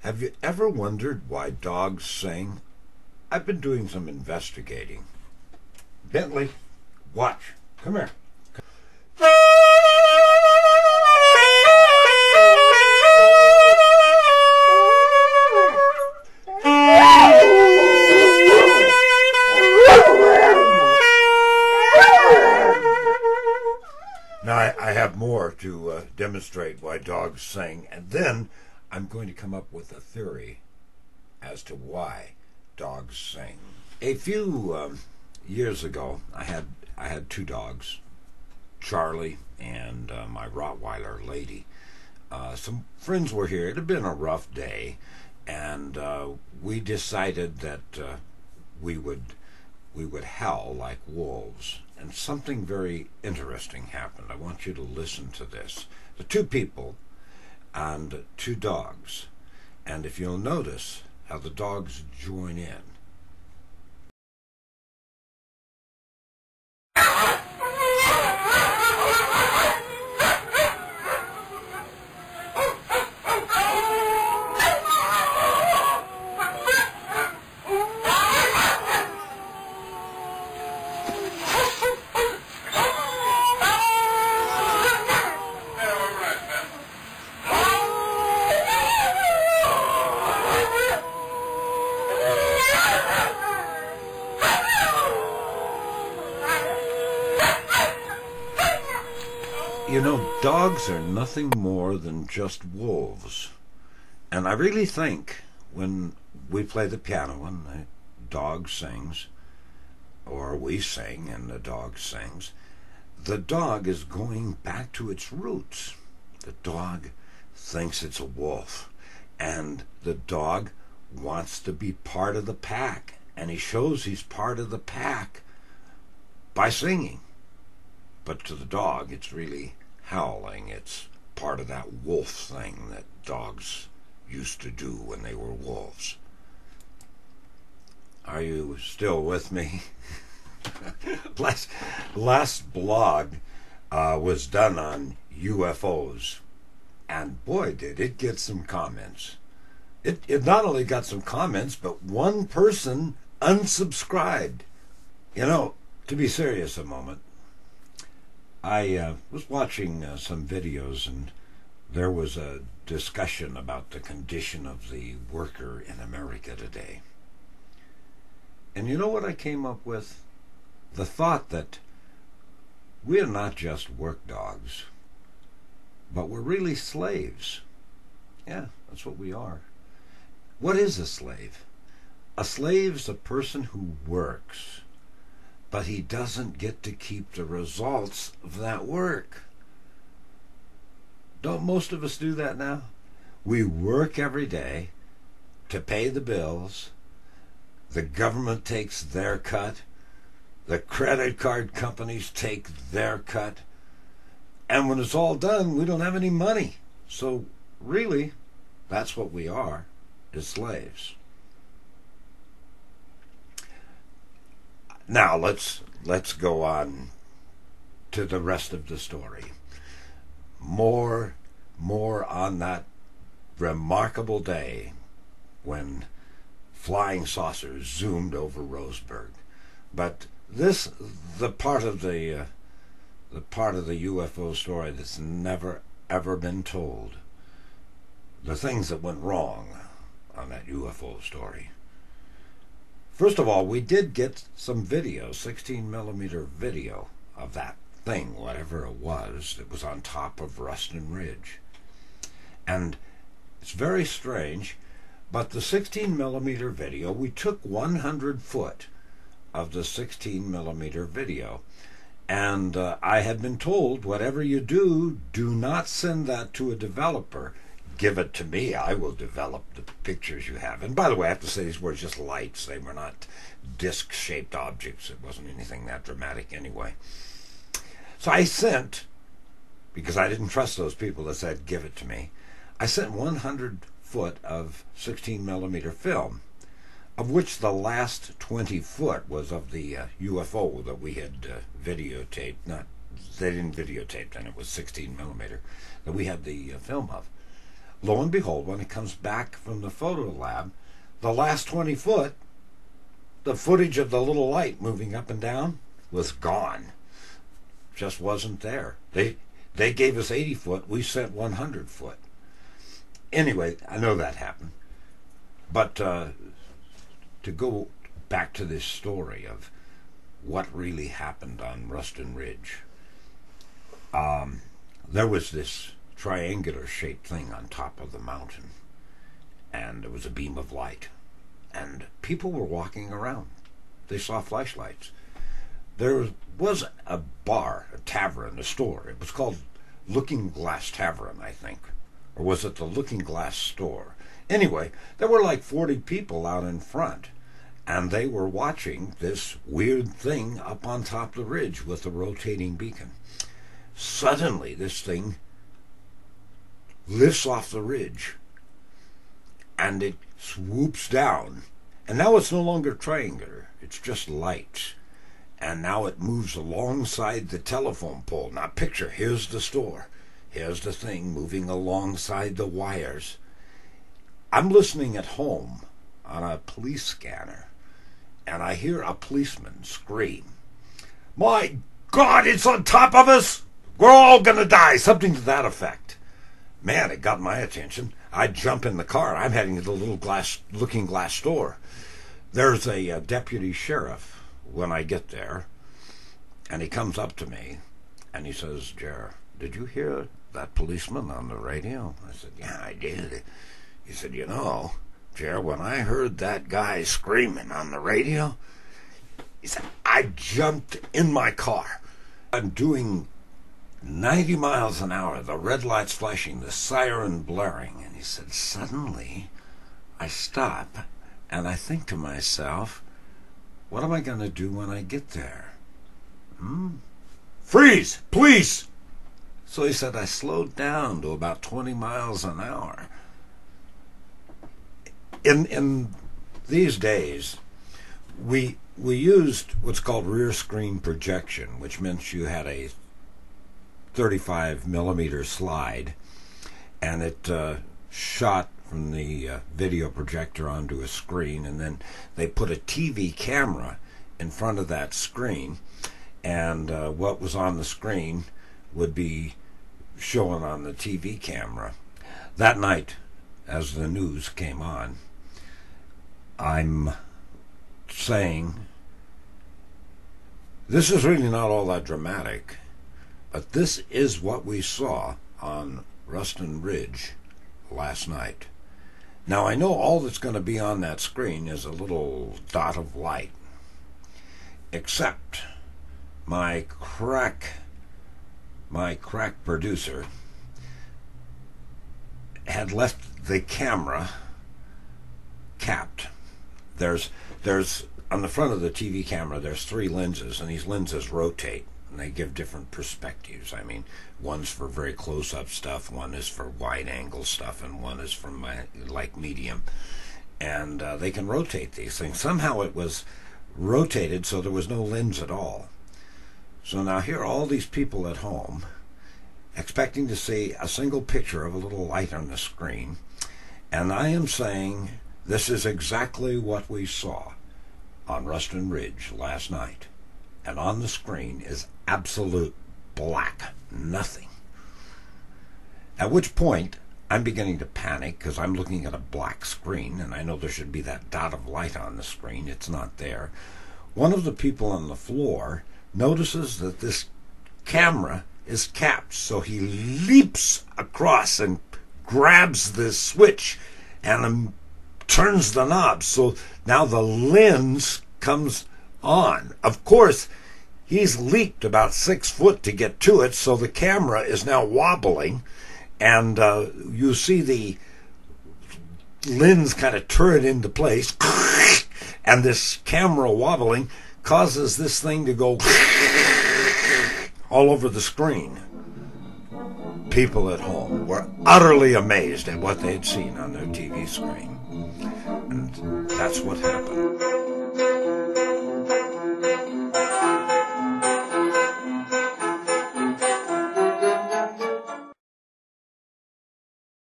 Have you ever wondered why dogs sing? I've been doing some investigating. Bentley, watch. Come here. Now, I have more to demonstrate why dogs sing, and then I'm going to come up with a theory as to why dogs sing. A few years ago, I had two dogs, Charlie and my Rottweiler Lady. Some friends were here. It had been a rough day, and we decided that we would howl like wolves. And something very interesting happened. I want you to listen to this. The two people and two dogs. And if you'll notice how the dogs join in. You know, dogs are nothing more than just wolves. And I really think when we play the piano and the dog sings, or we sing and the dog sings, the dog is going back to its roots. The dog thinks it's a wolf, and the dog wants to be part of the pack, and he shows he's part of the pack by singing. But to the dog, it's really howling. It's part of that wolf thing that dogs used to do when they were wolves. Are you still with me? Last blog was done on UFOs, and boy, did it get some comments. It not only got some comments, but one person unsubscribed. You know, to be serious a moment, I was watching some videos, and there was a discussion about the condition of the worker in America today. And you know what I came up with? The thought that we're not just work dogs, but we're really slaves. Yeah, that's what we are. What is a slave? A slave's a person who works, but he doesn't get to keep the results of that work. Don't most of us do that now? We work every day to pay the bills. The government takes their cut. The credit card companies take their cut. And when it's all done, we don't have any money. So really, that's what we are, is slaves. Now let's go on to the rest of the story. More on that remarkable day when flying saucers zoomed over Roseburg. But the part of the UFO story that's never ever been told. The things that went wrong on that UFO story. First of all, we did get some video, 16mm video of that thing, whatever it was, that was on top of Ruston Ridge. And it's very strange, but the 16mm video, we took 100 foot of the 16mm video. And I had been told, whatever you do, do not send that to a developer. Give it to me. I will develop the pictures you have. And by the way, I have to say these were just lights. They were not disc-shaped objects. It wasn't anything that dramatic anyway. So I sent, because I didn't trust those people that said, give it to me, I sent 100 foot of 16mm film, of which the last 20 foot was of the UFO that we had videotaped. They didn't videotape then, it was 16mm, that we had the film of. Lo and behold, when it comes back from the photo lab, the last 20 foot, the footage of the little light moving up and down was gone. Just wasn't there. They gave us 80 foot, we sent 100 foot. Anyway, I know that happened. But to go back to this story of what really happened on Ruston Ridge, there was this triangular shaped thing on top of the mountain, and there was a beam of light, and people were walking around. They saw flashlights. There was a bar, a tavern, a store. It was called Looking Glass Tavern, I think. Or was it the Looking Glass Store? Anyway, there were like 40 people out in front, and they were watching this weird thing up on top of the ridge with the rotating beacon. Suddenly, this thing lifts off the ridge, and it swoops down. And now it's no longer triangular. It's just lights. And now it moves alongside the telephone pole. Now picture, here's the store. Here's the thing moving alongside the wires. I'm listening at home on a police scanner, and I hear a policeman scream, "My God, it's on top of us! We're all gonna die!" Something to that effect. Man, it got my attention. I jump in the car. I'm heading to the Looking Glass store. There's a deputy sheriff when I get there, and he comes up to me, and he says, "Jer, did you hear that policeman on the radio?" I said, "Yeah, I did." He said, "You know, Jer, when I heard that guy screaming on the radio," he said, "I jumped in my car. I'm doing 90 miles an hour, the red lights flashing, the siren blaring." And he said, "Suddenly, I stop, and I think to myself, what am I going to do when I get there? Freeze! Police!" So he said, I slowed down to about 20 miles an hour. In these days, we used what's called rear screen projection, which meant you had a 35 millimeter slide, and it shot from the video projector onto a screen, and then they put a TV camera in front of that screen, and what was on the screen would be shown on the TV camera. That night, as the news came on, I'm saying, this is really not all that dramatic, but this is what we saw on Ruston Ridge last night. Now, I know all that's going to be on that screen is a little dot of light, except my crack producer had left the camera capped. There's on the front of the TV camera, there's 3 lenses, and these lenses rotate, and they give different perspectives. I mean, one's for very close-up stuff, one is for wide-angle stuff, and one is for like medium. And they can rotate these things. Somehow it was rotated so there was no lens at all. So now here are all these people at home expecting to see a single picture of a little light on the screen, and I am saying this is exactly what we saw on Ruston Ridge last night. And on the screen is absolute black, nothing. At which point, I'm beginning to panic because I'm looking at a black screen, and I know there should be that dot of light on the screen. It's not there. One of the people on the floor notices that this camera is capped, so he leaps across and grabs the switch and turns the knob, so now the lens comes on. Of course, he's leaped about 6 foot to get to it, so the camera is now wobbling, and you see the lens kind of turn into place, and this camera wobbling causes this thing to go all over the screen. People at home were utterly amazed at what they'd seen on their TV screen. And that's what happened.